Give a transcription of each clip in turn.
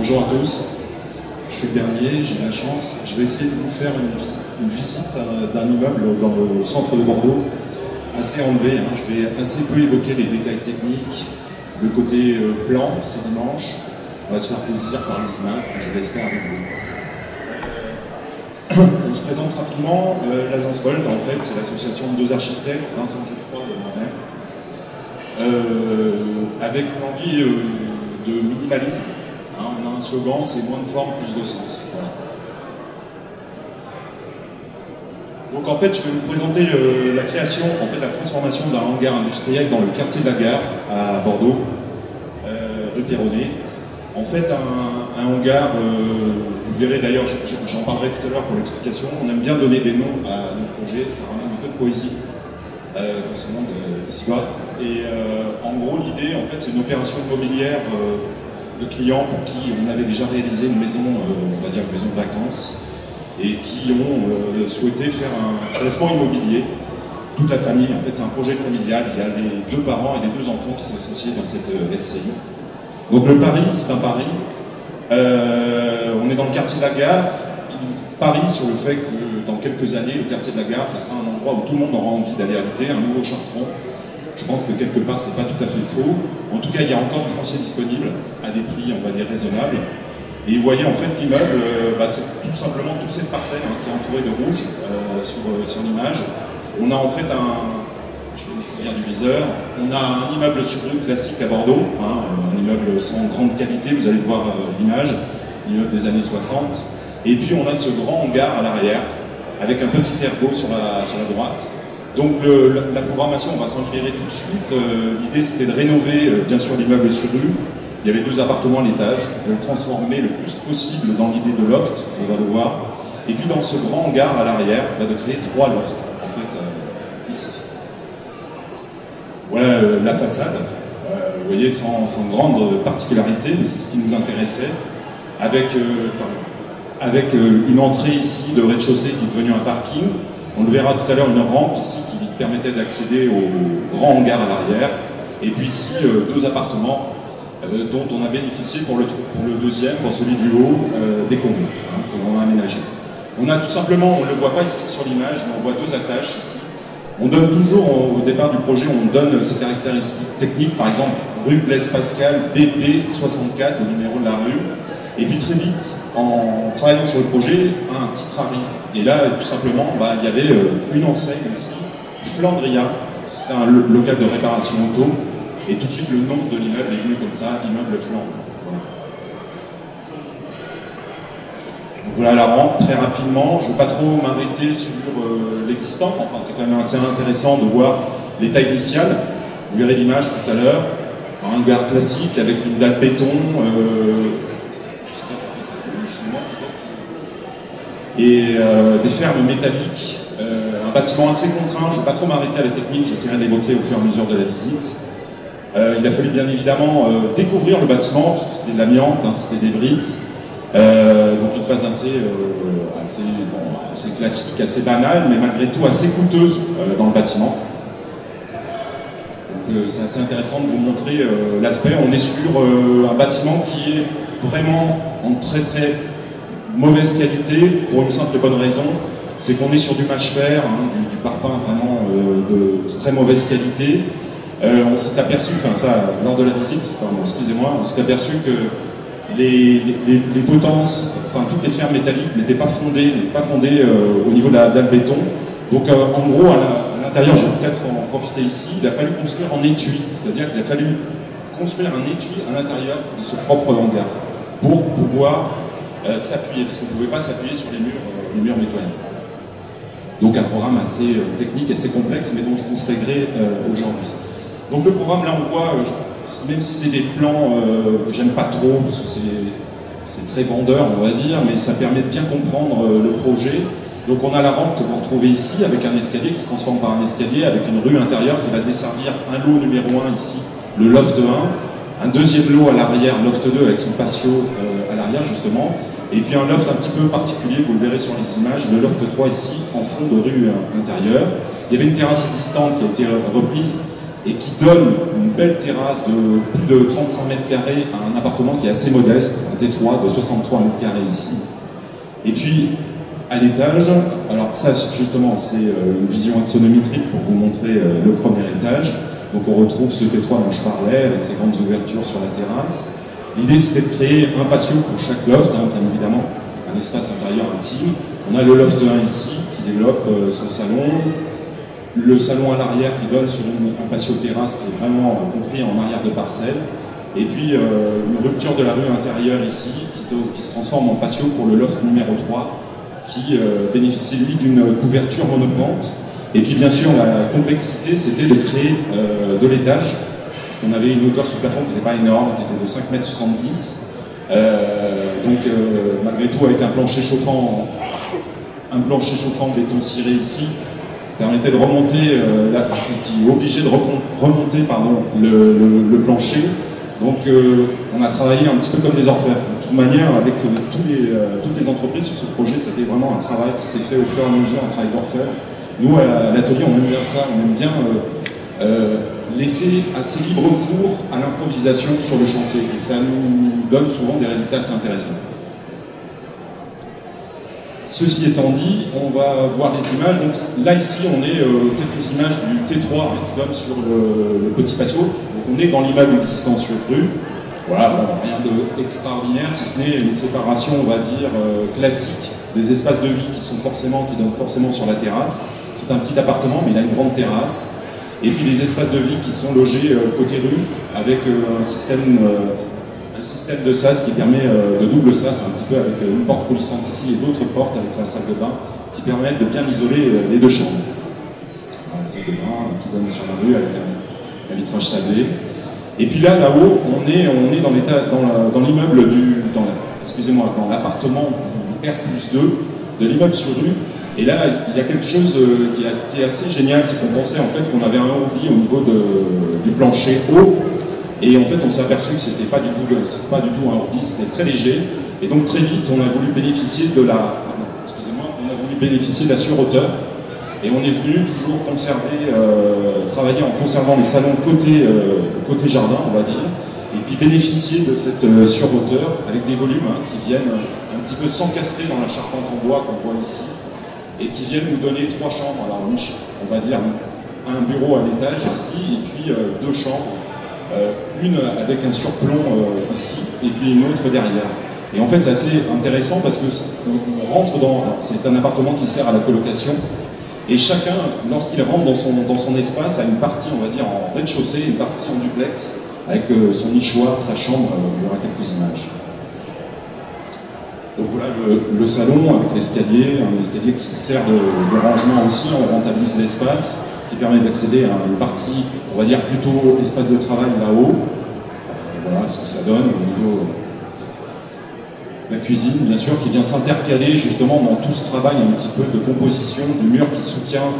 Bonjour à tous, je suis le dernier, j'ai la chance. Je vais essayer de vous faire une visite d'un immeuble dans le centre de Bordeaux, assez enlevé. Je vais assez peu évoquer les détails techniques, le côté plan, c'est dimanche. On va se faire plaisir par les images, je l'espère avec vous. On se présente rapidement, l'agence Bold, en fait, c'est l'association de deux architectes, Vincent Geoffroy et moi-même, avec une envie de minimalisme. On a un slogan, c'est moins de forme, plus de sens. Voilà. Donc en fait, je vais vous présenter la création, en fait, la transformation d'un hangar industriel dans le quartier de la Gare à Bordeaux, rue Perronnet. En fait, un hangar, vous verrez d'ailleurs, j'en parlerai tout à l'heure pour l'explication, on aime bien donner des noms à nos projets, ça ramène un peu de poésie dans ce monde ici-bas. Et en gros, l'idée, en fait, c'est une opération immobilière de clients pour qui on avait déjà réalisé une maison, on va dire une maison de vacances, et qui ont souhaité faire un placement immobilier. Toute la famille, en fait, c'est un projet familial, il y a les deux parents et les deux enfants qui sont associés dans cette SCI. Donc le pari, c'est un pari. On est dans le quartier de la Gare. Il parie sur le fait que dans quelques années, le quartier de la Gare, ça sera un endroit où tout le monde aura envie d'aller habiter, un nouveau Chartron. Je pense que quelque part, c'est pas tout à fait faux. En tout cas, il y a encore du foncier disponible à des prix, on va dire, raisonnables. Et vous voyez, en fait, l'immeuble, c'est tout simplement toute cette parcelle qui est entourée de rouge sur l'image. On a en fait je vais me servir du viseur. On a un immeuble sur rue classique à Bordeaux, un immeuble sans grande qualité, vous allez voir l'image, immeuble des années 60. Et puis on a ce grand hangar à l'arrière, avec un petit ergot sur la droite. Donc la programmation, on va s'en libérer tout de suite. L'idée c'était de rénover bien sûr l'immeuble sur rue. Il y avait deux appartements à l'étage, de le transformer le plus possible dans l'idée de loft, on va le voir. Et puis dans ce grand hangar à l'arrière, de créer 3 lofts, en fait, ici. Voilà la façade, vous voyez, sans grande particularité, mais c'est ce qui nous intéressait, avec une entrée ici de rez-de-chaussée qui est devenue un parking. On le verra tout à l'heure, une rampe ici qui permettait d'accéder au grand hangar à l'arrière. Et puis ici, 2 appartements dont on a bénéficié pour le deuxième, pour celui du haut, des combles qu'on a aménagé. On a tout simplement, on ne le voit pas ici sur l'image, mais on voit 2 attaches ici. On donne toujours, au départ du projet, on donne ses caractéristiques techniques, par exemple, rue Blaise Pascal, BP 64, le numéro de la rue. Et puis très vite, en travaillant sur le projet, un titre arrive. Et là, tout simplement, il y avait une enseigne ici, Flandria, c'est un local de réparation auto, et tout de suite le nom de l'immeuble est venu comme ça, immeuble Flandre. Voilà. Donc voilà la rampe, très rapidement. Je ne veux pas trop m'arrêter sur l'existant, enfin c'est quand même assez intéressant de voir l'état initial. Vous verrez l'image tout à l'heure, un hangar classique avec une dalle béton, et des fermes métalliques, un bâtiment assez contraint. Je ne vais pas trop m'arrêter à la technique, j'essaierai d'évoquer au fur et à mesure de la visite. Il a fallu bien évidemment découvrir le bâtiment, parce que c'était de l'amiante, c'était des briques. Donc une phase assez classique, assez banale, mais malgré tout assez coûteuse dans le bâtiment. Donc c'est assez intéressant de vous montrer l'aspect. On est sur un bâtiment qui est vraiment en très très mauvaise qualité, pour une simple et bonne raison, c'est qu'on est sur du mâche-fer, du parpaing vraiment de très mauvaise qualité. On s'est aperçu, lors de la visite, excusez-moi, on s'est aperçu que les potences, toutes les fermes métalliques n'étaient pas fondées au niveau de la dalle béton. Donc en gros, à l'intérieur, je vais peut-être en profiter ici, il a fallu construire en étui, c'est-à-dire qu'il a fallu construire un étui à l'intérieur de ce propre hangar pour pouvoir s'appuyer, parce qu'on ne pouvait pas s'appuyer sur les murs nettoyants. Donc un programme assez technique, assez complexe, mais dont je vous ferai gré aujourd'hui. Donc le programme, là on voit, même si c'est des plans que j'aime pas trop, parce que c'est très vendeur on va dire, mais ça permet de bien comprendre le projet. Donc on a la rampe que vous retrouvez ici, avec un escalier qui se transforme par un escalier, avec une rue intérieure qui va desservir un lot numéro 1 ici, le loft 1, un deuxième lot à l'arrière, loft 2 avec son patio à l'arrière justement, et puis un loft un petit peu particulier, vous le verrez sur les images, le loft 3 ici, en fond de rue intérieure. Il y avait une terrasse existante qui a été reprise et qui donne une belle terrasse de plus de 35 mètres carrés à un appartement qui est assez modeste, un T3 de 63 mètres carrés ici. Et puis, à l'étage, alors ça justement c'est une vision axonométrique pour vous montrer le premier étage. Donc on retrouve ce T3 dont je parlais, avec ses grandes ouvertures sur la terrasse. L'idée c'était de créer un patio pour chaque loft, hein, bien évidemment, un espace intérieur intime. On a le loft 1 ici, qui développe son salon, le salon à l'arrière qui donne sur un patio terrasse qui est vraiment compris en arrière de parcelle, et puis une rupture de la rue intérieure ici, qui se transforme en patio pour le loft numéro 3, qui bénéficie lui d'une couverture monopente. Et puis bien sûr la complexité c'était de créer de l'étage, parce qu'on avait une hauteur sous plafond qui n'était pas énorme, qui était de 5,70 m. Donc malgré tout avec un plancher chauffant béton ciré ici, permettait de remonter, qui est obligé de remonter pardon, le plancher. Donc on a travaillé un petit peu comme des orfèvres. De toute manière, avec toutes les entreprises sur ce projet, c'était vraiment un travail qui s'est fait au fur et à mesure, un travail d'orfèvre. Nous, à l'atelier, on aime bien ça, on aime bien laisser assez libre cours à l'improvisation sur le chantier. Et ça nous donne souvent des résultats assez intéressants. Ceci étant dit, on va voir les images. Donc là, ici, on est quelques images du T3 hein, qui donne sur le petit patio. Donc on est dans l'immeuble existant sur rue. Voilà, bon, rien d'extraordinaire, si ce n'est une séparation, on va dire, classique des espaces de vie qui donnent forcément sur la terrasse. C'est un petit appartement, mais il a une grande terrasse. Et puis les espaces de vie qui sont logés côté rue, avec un système de sas qui permet de double sas, un petit peu avec une porte coulissante ici et d'autres portes avec la salle de bain, qui permettent de bien isoler les deux chambres. Voilà, la salle de bain qui donne sur la rue avec un vitrage sablé. Et puis là-haut, on est dans l'immeuble dans l'appartement du R+2 de l'immeuble sur rue. Et là, il y a quelque chose qui est assez génial, c'est qu'on pensait en fait qu'on avait un ordi au niveau du plancher haut, et en fait on s'est aperçu que c'était pas du tout un ordi, c'était très léger, et donc très vite on a voulu bénéficier de la surhauteur, et on est venu toujours travailler en conservant les salons côté jardin, on va dire, et puis bénéficier de cette surhauteur avec des volumes hein, qui viennent un petit peu s'encastrer dans la charpente en bois qu'on voit ici, et qui viennent nous donner 3 chambres. Alors on va dire un bureau à l'étage ici, et puis 2 chambres, une avec un surplomb ici, et puis une autre derrière. Et en fait c'est assez intéressant parce que on rentre c'est un appartement qui sert à la colocation, et chacun, lorsqu'il rentre dans son espace, a une partie, on va dire, en rez-de-chaussée, une partie en duplex, avec son nichoir, sa chambre, il y aura quelques images. Donc voilà le salon avec l'escalier, un escalier qui sert de rangement aussi, on rentabilise l'espace, qui permet d'accéder à une partie, on va dire plutôt espace de travail là-haut. Voilà ce que ça donne au niveau de la cuisine, bien sûr, qui vient s'intercaler justement dans tout ce travail un petit peu de composition du mur qui soutient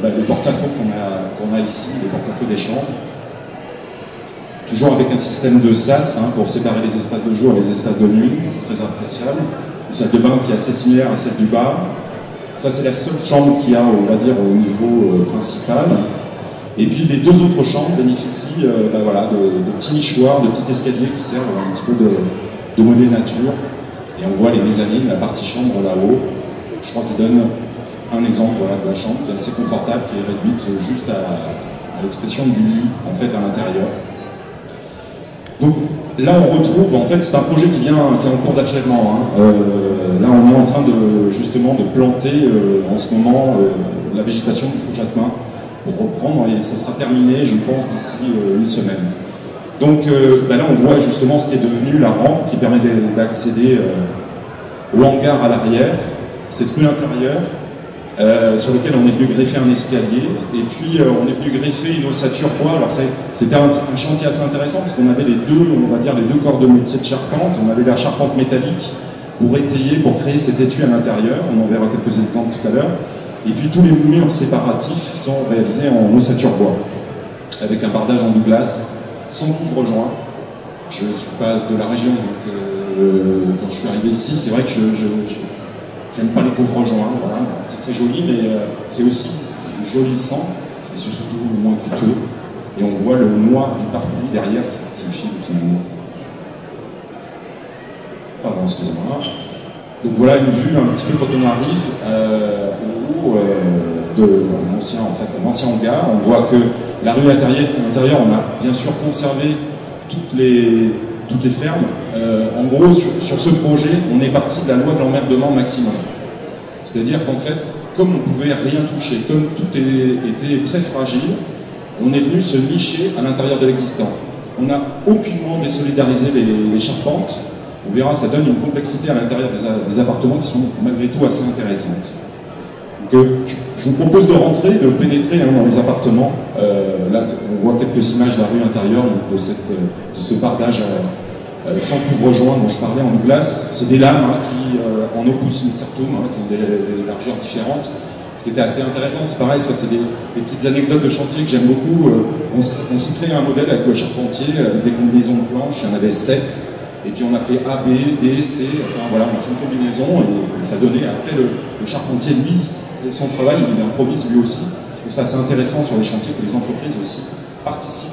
le porte-à-faux qu'on a ici, le porte-à-faux des chambres. Toujours avec un système de sas hein, pour séparer les espaces de jour et les espaces de nuit, c'est très appréciable. Une salle de bain qui est assez similaire à celle du bas. Ça c'est la seule chambre qu'il y a, on va dire, au niveau principal. Et puis les 2 autres chambres bénéficient voilà, de petits nichoirs, de petits escaliers qui servent un petit peu de modèle nature. Et on voit les mezzanines, la partie chambre là-haut. Je crois que je donne un exemple voilà, de la chambre qui est assez confortable, qui est réduite juste à l'expression du lit en fait à l'intérieur. Donc là on retrouve, en fait c'est un projet qui est en cours d'achèvement. Hein. Là on est en train justement de planter en ce moment la végétation du faux jasmin pour reprendre, et ça sera terminé je pense d'ici une semaine. Donc là on voit justement ce qui est devenu la rampe qui permet d'accéder au hangar à l'arrière, cette rue intérieure sur lequel on est venu greffer un escalier, et puis on est venu greffer une ossature bois. Alors c'était un chantier assez intéressant parce qu'on avait les deux corps de métier de charpente. On avait la charpente métallique pour étayer, pour créer cet étui à l'intérieur, on en verra quelques exemples tout à l'heure, et puis tous les murs séparatifs sont réalisés en ossature bois avec un bardage en douglas sans couvre-joint. Je ne suis pas de la région, donc quand je suis arrivé ici, c'est vrai que j'aime pas les couvre-joints, voilà. C'est très joli, mais c'est aussi jolissant, et c'est surtout moins coûteux. et on voit le noir du parapluie derrière qui file finalement. Pardon, excusez-moi. Donc voilà une vue un petit peu quand on arrive au haut de l'ancien hangar. On voit que la rue intérieure, on a bien sûr conservé toutes les fermes. En gros, sur ce projet, on est parti de la loi de l'emmerdement maximum. C'est-à-dire qu'en fait, comme on ne pouvait rien toucher, comme tout était très fragile, on est venu se nicher à l'intérieur de l'existant. On n'a aucunement désolidarisé les charpentes. On verra, ça donne une complexité à l'intérieur des appartements qui sont malgré tout assez intéressantes. Donc, je vous propose de rentrer, de pénétrer dans les appartements. Là, on voit quelques images de la rue intérieure de ce bardage sans couvre-joint dont je parlais en Douglas. C'est des lames qui en opus incertum, qui ont des largeurs différentes. Ce qui était assez intéressant, c'est pareil, ça c'est des petites anecdotes de chantier que j'aime beaucoup. On s'est créé un modèle avec le charpentier, avec des combinaisons de planches, il y en avait 7. Et puis on a fait A, B, D, C, enfin voilà, on a fait une combinaison et ça donnait, après le charpentier, lui, c'est son travail, il improvise lui aussi. Je trouve ça assez intéressant sur les chantiers que les entreprises aussi participent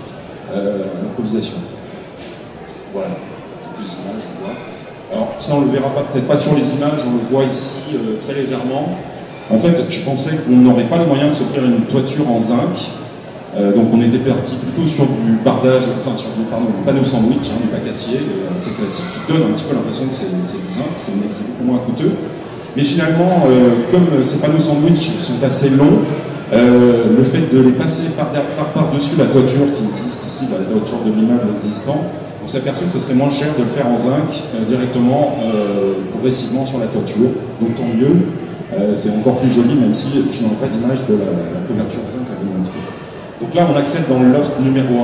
à l'improvisation. Voilà, quelques images, on voit. Alors ça on le verra peut-être pas sur les images, on le voit ici très légèrement. En fait, je pensais qu'on n'aurait pas les moyens de s'offrir une toiture en zinc. Donc on était parti plutôt sur du bardage, enfin sur du panneau sandwich, du bac acier, assez classique, qui donne un petit peu l'impression que c'est du zinc, c'est beaucoup moins coûteux. Mais finalement, comme ces panneaux sandwich sont assez longs, le fait de les passer par-dessus la toiture qui existe ici, la toiture de l'immeuble existant, on s'est aperçu que ce serait moins cher de le faire en zinc directement, progressivement sur la toiture. Donc tant mieux, c'est encore plus joli, même si je n'aurai pas d'image de la couverture zinc à vous montrer. Donc là, on accède dans le loft numéro 1.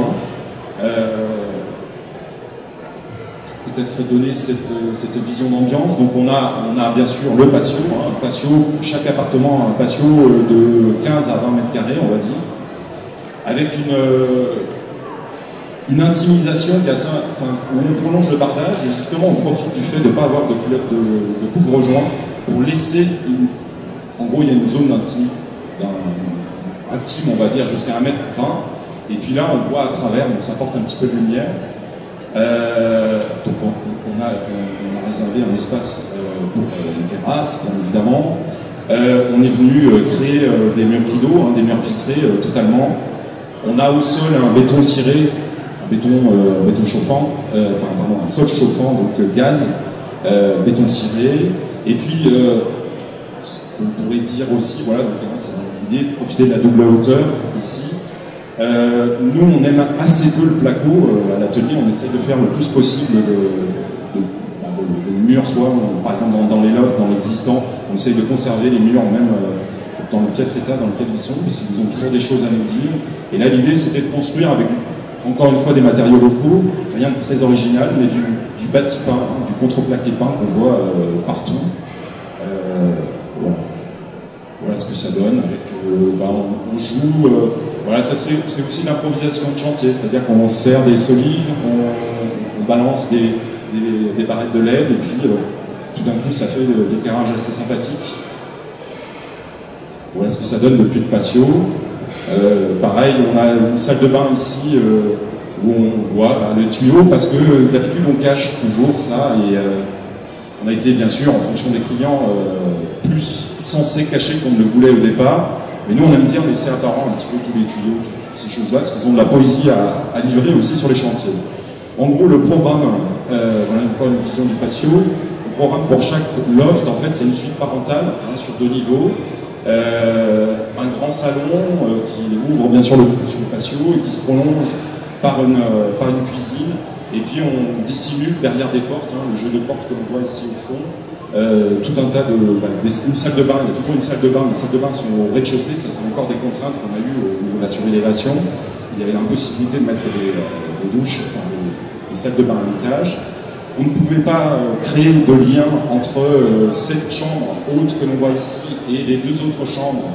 Je vais peut-être donner cette vision d'ambiance. Donc on a bien sûr le patio. Chaque appartement a un patio de 15 à 20 mètres carrés, on va dire, avec une intimisation qui est assez, où on prolonge le bardage et justement on profite du fait de ne pas avoir de couvre-joint pour laisser, en gros il y a une zone intime, on va dire, jusqu'à 1m20, et puis là on voit à travers, donc ça apporte un petit peu de lumière. Donc on a réservé un espace pour une terrasse, bien évidemment. On est venu créer des murs rideaux, des murs vitrés totalement. On a au sol un béton ciré, un béton chauffant, un sol chauffant, donc gaz, béton ciré, et puis on pourrait dire aussi, voilà, donc c'est l'idée de profiter de la double hauteur ici. Nous, on aime assez peu le placo à l'atelier, on essaie de faire le plus possible de murs, soit par exemple dans les lofts, dans l'existant, on essaie de conserver les murs même dans le piètre état dans lequel ils sont, parce qu'ils ont toujours des choses à nous dire. Et là, l'idée, c'était de construire avec, encore une fois, des matériaux locaux, rien de très original, mais du bâti peint, du contreplaqué peint qu'on voit partout. Voilà ce que ça donne. On joue. Voilà, ça c'est aussi l'improvisation de chantier, c'est-à-dire qu'on sert des solives, on balance des barrettes de LED, et puis tout d'un coup ça fait des éclairages assez sympathiques. Voilà ce que ça donne depuis le patio. Pareil, on a une salle de bain ici où on voit le tuyau, parce que d'habitude on cache toujours ça, et on a été bien sûr en fonction des clients plus censé cacher qu'on ne le voulait au départ, mais nous on aime bien laisser apparent un petit peu tous les tuyaux, toutes ces choses-là, parce qu'ils ont de la poésie à livrer aussi sur les chantiers. En gros, le programme, voilà encore une vision du patio, le programme pour chaque loft, en fait, c'est une suite parentale sur 2 niveaux, un grand salon qui ouvre bien sûr sur le patio et qui se prolonge par une cuisine, et puis on dissimule derrière des portes, le jeu de portes comme on voit ici au fond, tout un tas une salle de bain. Il y a toujours une salle de bain. Les salles de bain sont au rez-de-chaussée, ça c'est encore des contraintes qu'on a eues au niveau de la surélévation. Il y avait l'impossibilité de mettre des douches, des salles de bain à l'étage. On ne pouvait pas créer de lien entre cette chambre haute que l'on voit ici et les 2 autres chambres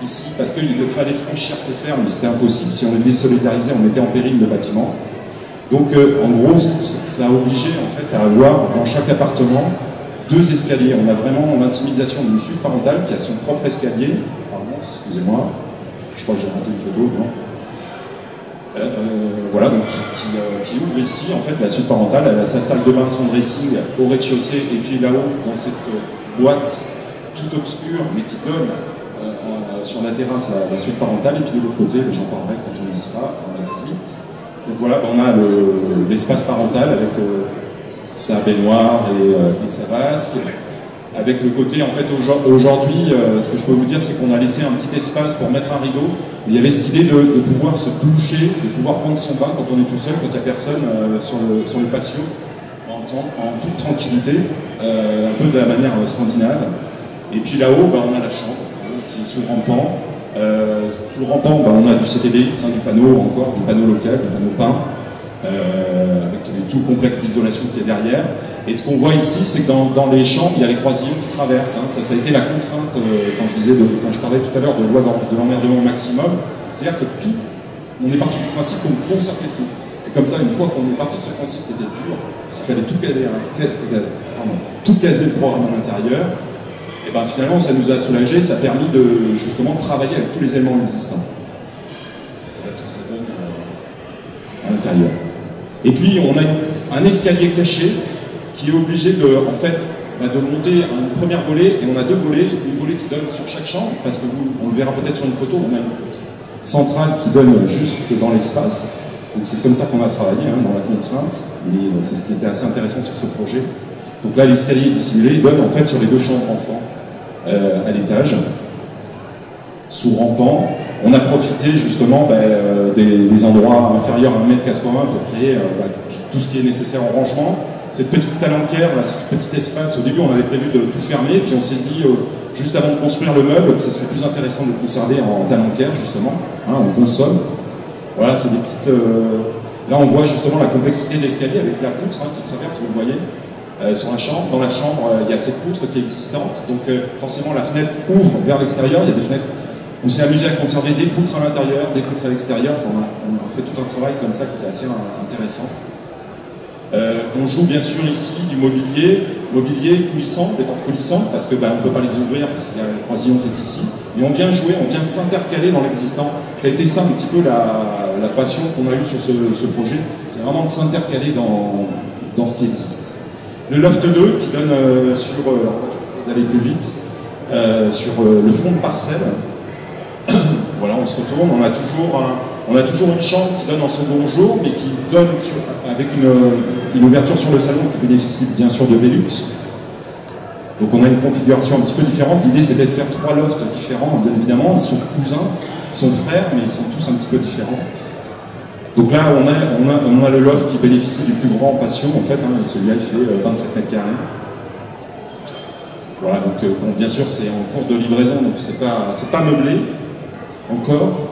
ici, parce qu'il fallait franchir ces fers, mais c'était impossible. Si on les désolidarisait, on mettait en péril le bâtiment. Donc en gros, ça a obligé en fait à avoir dans chaque appartement 2 escaliers. On a vraiment l'intimisation d'une suite parentale qui a son propre escalier. Pardon, excusez-moi. Je crois que j'ai raté une photo, non? voilà, donc qui ouvre ici, en fait, la suite parentale. Elle a sa salle de bain, son dressing au rez-de-chaussée, et puis là-haut, dans cette boîte toute obscure, mais qui donne sur la terrasse la suite parentale, et puis de l'autre côté, j'en parlerai quand on y sera, en visite. Donc voilà, on a l'espace parental avec sa baignoire et sa vasque. Avec le côté, en fait, aujourd'hui, ce que je peux vous dire, c'est qu'on a laissé un petit espace pour mettre un rideau. Il y avait cette idée de pouvoir se doucher, de pouvoir prendre son bain quand on est tout seul, quand il n'y a personne sur le patio, en toute tranquillité, un peu de la manière scandinave. Et puis là-haut, on a la chambre, qui est sous le rampant. Sous le rampant, on a du CTBX, du panneau encore, du panneau local, du panneau peint, avec tout le complexe d'isolation qui est derrière. Et ce qu'on voit ici, c'est que dans les chambres, il y a les croisillons qui traversent. Ça a été la contrainte, quand je parlais tout à l'heure de loi de l'emmerdement au maximum. C'est-à-dire que on est parti du principe qu'on concertait tout. Et comme ça, une fois qu'on est parti de ce principe qui était dur, parce qu'il fallait tout caser le programme à l'intérieur, et finalement, ça nous a soulagé, ça a permis de justement travailler avec tous les éléments existants. Voilà ce que ça donne à l'intérieur. Et puis, on a un escalier caché qui est obligé de monter une première volée, et on a deux volets, une volée qui donne sur chaque chambre, parce que on le verra peut-être sur une photo, on a une poutre centrale qui donne juste dans l'espace. Donc c'est comme ça qu'on a travaillé, dans la contrainte, mais c'est ce qui était assez intéressant sur ce projet. Donc là, l'escalier dissimulé donne en fait sur les deux chambres enfants à l'étage, sous rampant. On a profité justement des endroits inférieurs à 1,80 m pour créer tout ce qui est nécessaire en rangement. Cette petite talanquère, ce petit espace, au début on avait prévu de tout fermer, puis on s'est dit, juste avant de construire le meuble, que ce serait plus intéressant de le conserver en talanquère justement, en console. Voilà, c'est des petites... Là on voit justement la complexité de l'escalier avec la poutre qui traverse, vous le voyez, sur la chambre. Dans la chambre, il y a cette poutre qui est existante, donc forcément la fenêtre ouvre vers l'extérieur, il y a des fenêtres. On s'est amusé à conserver des poutres à l'intérieur, des poutres à l'extérieur, on a fait tout un travail comme ça qui était assez intéressant. On joue bien sûr ici du mobilier coulissant, des portes coulissantes, parce qu'on ne peut pas les ouvrir parce qu'il y a le croisillon qui est ici. Mais on vient jouer, on vient s'intercaler dans l'existant. Ça a été ça un petit peu la passion qu'on a eue sur ce projet, c'est vraiment de s'intercaler dans ce qui existe. Le loft 2 qui donne sur, d'aller plus vite, sur le fond de parcelle. Voilà, on se retourne, on a toujours une chambre qui donne en second jour, mais qui donne avec une ouverture sur le salon qui bénéficie bien sûr de Velux. Donc on a une configuration un petit peu différente. L'idée c'était de faire 3 lofts différents, bien évidemment. Ils sont cousins, ils sont frères, mais ils sont tous un petit peu différents. Donc là on a le loft qui bénéficie du plus grand patio en fait, et celui-là il fait 27 mètres carrés. Voilà, donc bon, bien sûr c'est en cours de livraison, donc c'est pas meublé encore.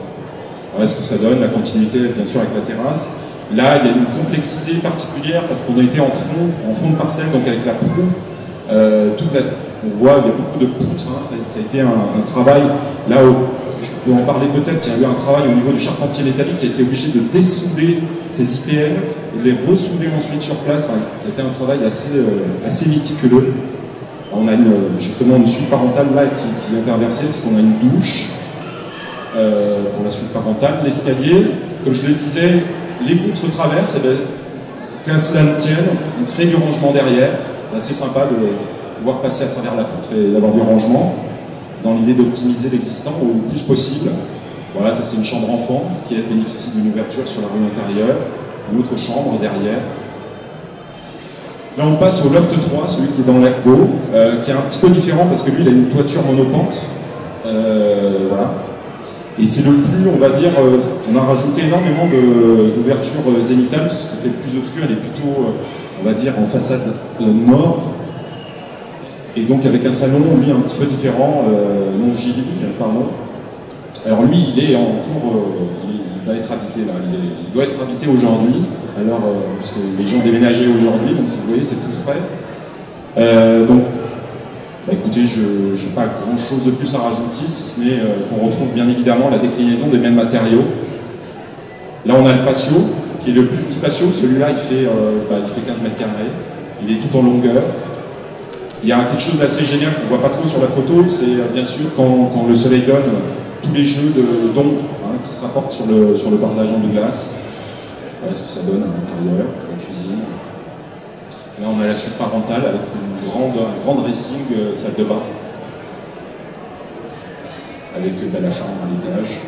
Voilà ce que ça donne, la continuité bien sûr avec la terrasse. Là il y a une complexité particulière parce qu'on a été en fond de parcelle, donc avec la proue, on voit il y a beaucoup de poutres, ça a été un travail, là je peux en parler peut-être, il y a eu un travail au niveau du charpentier métallique qui a été obligé de dessouder ces IPN et de les ressouder ensuite sur place. Enfin, ça a été un travail assez méticuleux. On a justement une suite parentale là qui est interversée parce qu'on a une douche pour la suite parentale. L'escalier, comme je le disais, les poutres traversent, qu'à cela ne tienne, on crée du rangement derrière. C'est assez sympa de pouvoir passer à travers la poutre et d'avoir du rangement dans l'idée d'optimiser l'existant au plus possible. Voilà, ça c'est une chambre enfant qui bénéficie d'une ouverture sur la rue intérieure, une autre chambre derrière. Là on passe au loft 3, celui qui est dans l'ergot, qui est un petit peu différent parce que lui il a une toiture monopente. Voilà. Et c'est le plus, on va dire, on a rajouté énormément d'ouvertures zénithales parce que c'était plus obscur, il est plutôt, on va dire, en façade nord. Et donc avec un salon, lui, un petit peu différent, longiligne, pardon. Alors lui, il est en cours, il va être habité là, il doit être habité aujourd'hui, alors, parce que les gens déménageaient aujourd'hui, donc vous voyez, c'est tout frais. Donc, écoutez, je n'ai pas grand chose de plus à rajouter, si ce n'est qu'on retrouve bien évidemment la déclinaison des mêmes matériaux. Là, on a le patio, qui est le plus petit patio, celui-là, il fait 15 mètres carrés, il est tout en longueur. Il y a quelque chose d'assez génial qu'on ne voit pas trop sur la photo, c'est bien sûr quand le soleil donne tous les jeux d'ombre qui se rapporte sur le bardage en glace. Voilà ce que ça donne à l'intérieur, la cuisine. Là, on a la suite parentale avec un grand dressing salle de bain, avec la chambre à l'étage,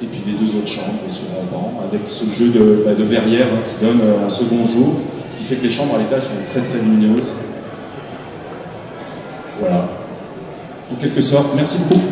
et puis les 2 autres chambres sur rampant, avec ce jeu de verrière qui donne un second jour, ce qui fait que les chambres à l'étage sont très très lumineuses. Voilà. En quelque sorte, merci beaucoup.